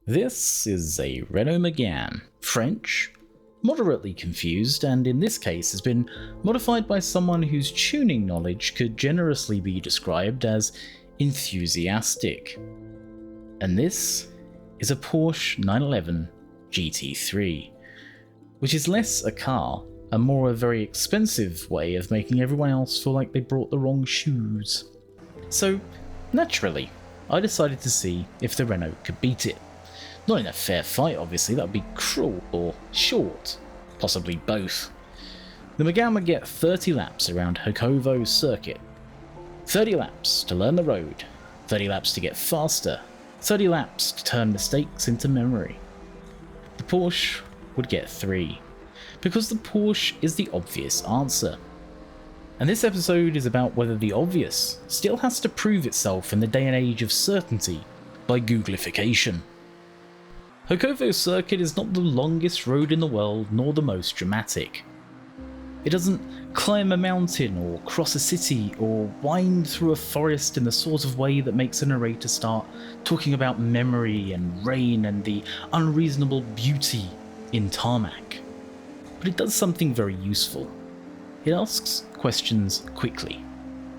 This is a Renault Mégane, French, moderately confused, and in this case has been modified by someone whose tuning knowledge could generously be described as enthusiastic. And this is a Porsche 911 GT3, which is less a car and more a very expensive way of making everyone else feel like they brought the wrong shoes. So, naturally, I decided to see if the Renault could beat it. Not in a fair fight, obviously, that would be cruel or short, possibly both. The Mégane would get 30 laps around Hokovo Circuit. 30 laps to learn the road, 30 laps to get faster, 30 laps to turn mistakes into memory. The Porsche would get 3, because the Porsche is the obvious answer. And this episode is about whether the obvious still has to prove itself in the day and age of certainty by Googlification. Hokovo Circuit is not the longest road in the world nor the most dramatic. It doesn't climb a mountain or cross a city or wind through a forest in the sort of way that makes a narrator start talking about memory and rain and the unreasonable beauty in tarmac. But it does something very useful. It asks questions quickly.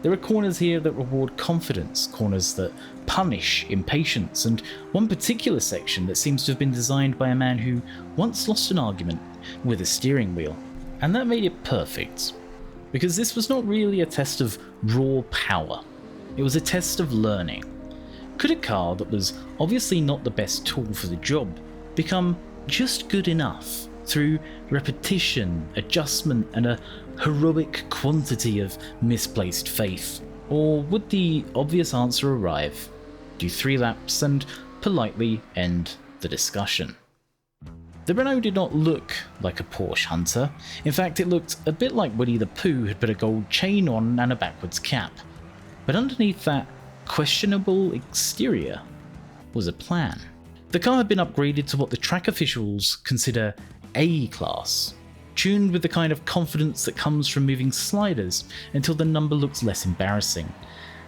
There are corners here that reward confidence, corners that punish impatience, and one particular section that seems to have been designed by a man who once lost an argument with a steering wheel. And that made it perfect, because this was not really a test of raw power, it was a test of learning. Could a car that was obviously not the best tool for the job become just good enough through repetition, adjustment, and a heroic quantity of misplaced faith? Or would the obvious answer arrive, do 3 laps, and politely end the discussion? The Renault did not look like a Porsche hunter. In fact, it looked a bit like Winnie the Pooh had put a gold chain on and a backwards cap. But underneath that questionable exterior was a plan. The car had been upgraded to what the track officials consider A-class, tuned with the kind of confidence that comes from moving sliders until the number looks less embarrassing,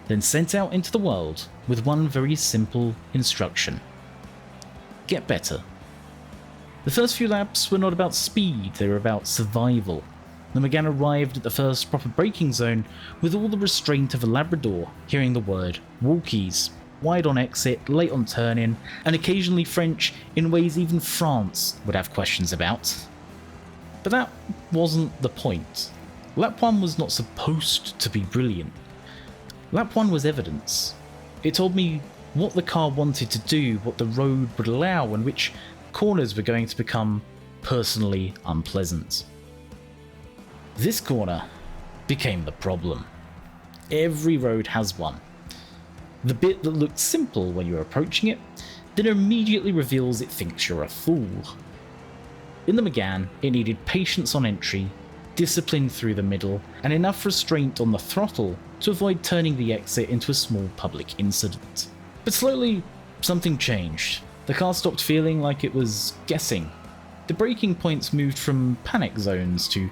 then sent out into the world with one very simple instruction: get better. The first few laps were not about speed, they were about survival. The Mégane arrived at the first proper braking zone with all the restraint of a Labrador, hearing the word walkies, wide on exit, late on turn-in, and occasionally French in ways even France would have questions about. But that wasn't the point. Lap 1 was not supposed to be brilliant. Lap 1 was evidence. It told me what the car wanted to do, what the road would allow, and which corners were going to become personally unpleasant. This corner became the problem. Every road has one. The bit that looked simple when you're approaching it, then immediately reveals it thinks you're a fool. In the Mégane, it needed patience on entry, discipline through the middle, and enough restraint on the throttle to avoid turning the exit into a small public incident. But slowly, something changed. The car stopped feeling like it was guessing. The braking points moved from panic zones to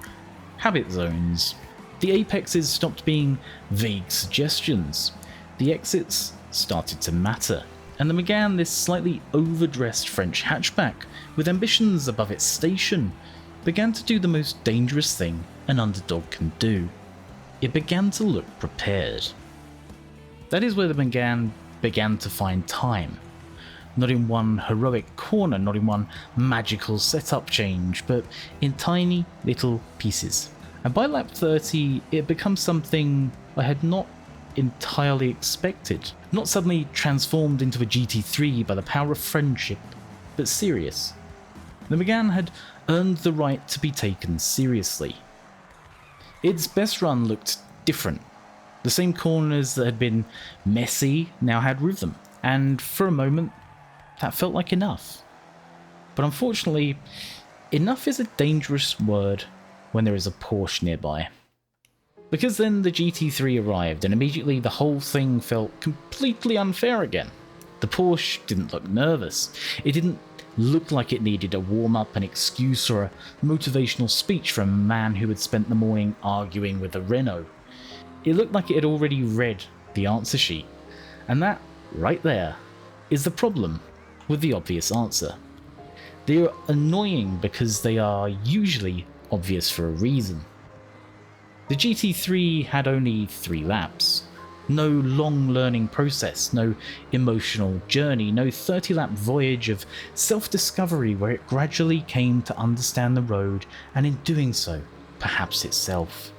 habit zones. The apexes stopped being vague suggestions. The exits started to matter. And the Mégane, this slightly overdressed French hatchback with ambitions above its station, began to do the most dangerous thing an underdog can do. It began to look prepared. That is where the Mégane began to find time. Not in one heroic corner, not in one magical setup change, but in tiny little pieces. And by lap 30, it becomes something I had not entirely expected. Not suddenly transformed into a GT3 by the power of friendship, but serious. The Mégane had earned the right to be taken seriously. Its best run looked different. The same corners that had been messy now had rhythm, and for a moment, that felt like enough. But unfortunately, enough is a dangerous word when there is a Porsche nearby. Because then the GT3 arrived, and immediately the whole thing felt completely unfair again. The Porsche didn't look nervous. It didn't look like it needed a warm-up, an excuse, or a motivational speech from a man who had spent the morning arguing with a Renault. It looked like it had already read the answer sheet. And that, right there, is the problem with the obvious answer. They are annoying because they are usually obvious for a reason. The GT3 had only 3 laps. No long learning process, no emotional journey, no 30-lap voyage of self-discovery where it gradually came to understand the road and in doing so, perhaps itself.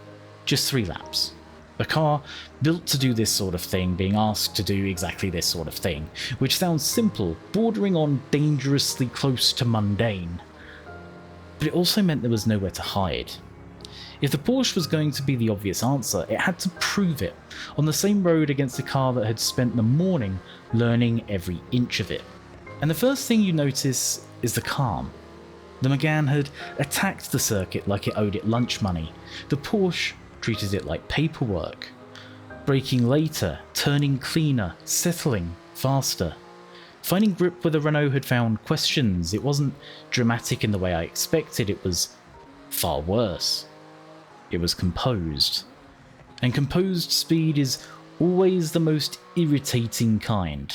Just 3 laps. A car built to do this sort of thing being asked to do exactly this sort of thing, which sounds simple, bordering on dangerously close to mundane. But it also meant there was nowhere to hide. If the Porsche was going to be the obvious answer, it had to prove it, on the same road against a car that had spent the morning learning every inch of it. And the first thing you notice is the calm. The Mégane had attacked the circuit like it owed it lunch money. The Porsche treated it like paperwork. Braking later, turning cleaner, settling faster. Finding grip where the Renault had found questions. It wasn't dramatic in the way I expected, it was far worse. It was composed. And composed speed is always the most irritating kind.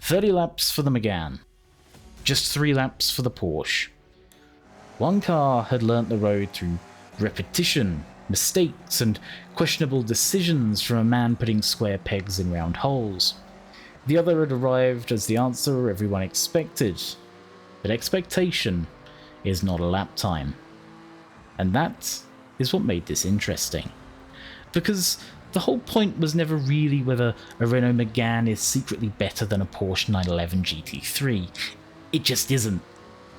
30 laps for the Mégane. Just 3 laps for the Porsche. One car had learnt the road through repetition, mistakes, and questionable decisions from a man putting square pegs in round holes. The other had arrived as the answer everyone expected. But expectation is not a lap time. And that is what made this interesting. Because the whole point was never really whether a Renault Mégane is secretly better than a Porsche 911 GT3. It just isn't.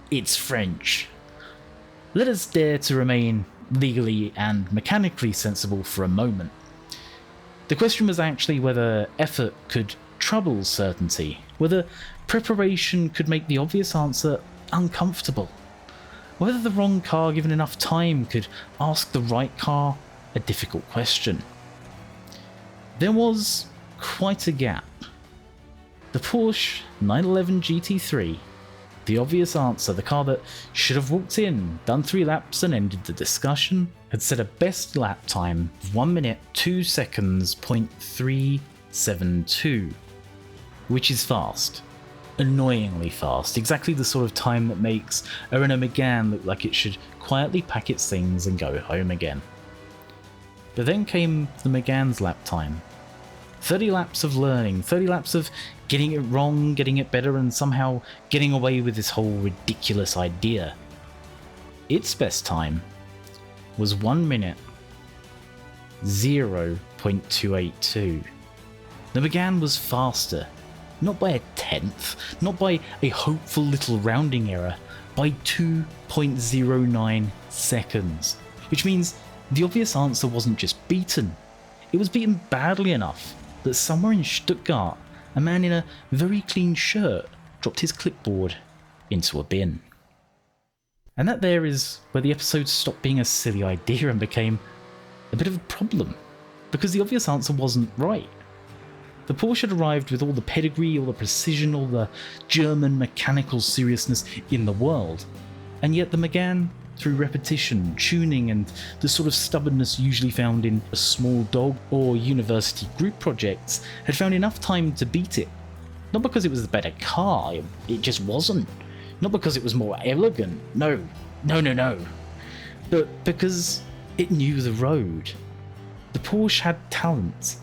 It's French. Let us dare to remain legally and mechanically sensible for a moment. The question was actually whether effort could trouble certainty, whether preparation could make the obvious answer uncomfortable, whether the wrong car given enough time could ask the right car a difficult question. There was quite a gap. The Porsche 911 GT3, the obvious answer, the car that should have walked in, done 3 laps and ended the discussion, had set a best lap time of 1 minute 2 seconds .372, which is fast. Annoyingly fast, exactly the sort of time that makes a Renault Mégane look like it should quietly pack its things and go home again. But then came the Mégane's lap time. 30 laps of learning, 30 laps of getting it wrong, getting it better, and somehow getting away with this whole ridiculous idea. Its best time was 1 minute 0.282. The Mégane was faster, not by a tenth, not by a hopeful little rounding error, by 2.09 seconds, which means the obvious answer wasn't just beaten, it was beaten badly enough that somewhere in Stuttgart, a man in a very clean shirt dropped his clipboard into a bin. And that there is where the episode stopped being a silly idea and became a bit of a problem, because the obvious answer wasn't right. The Porsche had arrived with all the pedigree, all the precision, all the German mechanical seriousness in the world, and yet the Mégane, through repetition, tuning, and the sort of stubbornness usually found in a small dog or university group projects, had found enough time to beat it. Not because it was the better car, it just wasn't. Not because it was more elegant, no. But because it knew the road. The Porsche had talent,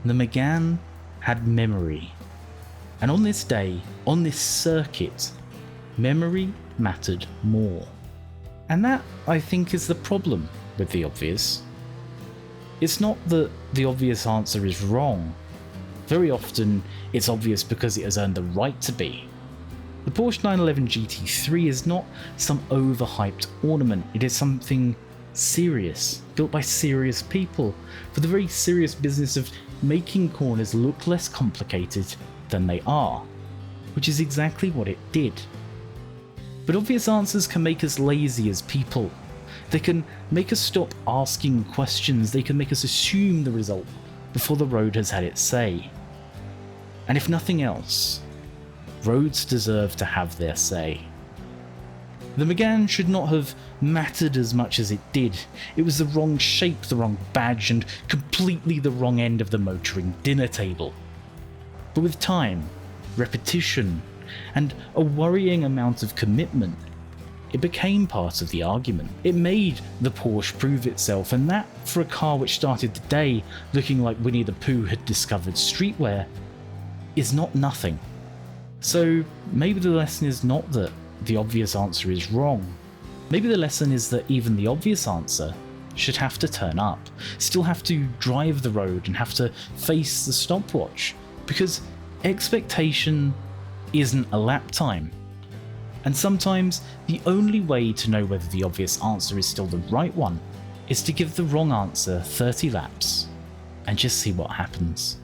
the Mégane had memory. And on this day, on this circuit, memory mattered more. And that, I think, is the problem with the obvious. It's not that the obvious answer is wrong. Very often, it's obvious because it has earned the right to be. The Porsche 911 GT3 is not some overhyped ornament, it is something serious, built by serious people, for the very serious business of making corners look less complicated than they are, which is exactly what it did. But obvious answers can make us lazy as people. They can make us stop asking questions, they can make us assume the result before the road has had its say. And if nothing else, roads deserve to have their say. The Mégane should not have mattered as much as it did. It was the wrong shape, the wrong badge, and completely the wrong end of the motoring dinner table. But with time, repetition, and a worrying amount of commitment. It became part of the argument. It made the Porsche prove itself, and that, for a car which started the day looking like Winnie the Pooh had discovered streetwear, is not nothing. So maybe the lesson is not that the obvious answer is wrong. Maybe the lesson is that even the obvious answer should have to turn up, still have to drive the road and have to face the stopwatch, because expectation isn't a lap time. And sometimes the only way to know whether the obvious answer is still the right one is to give the wrong answer 30 laps and just see what happens.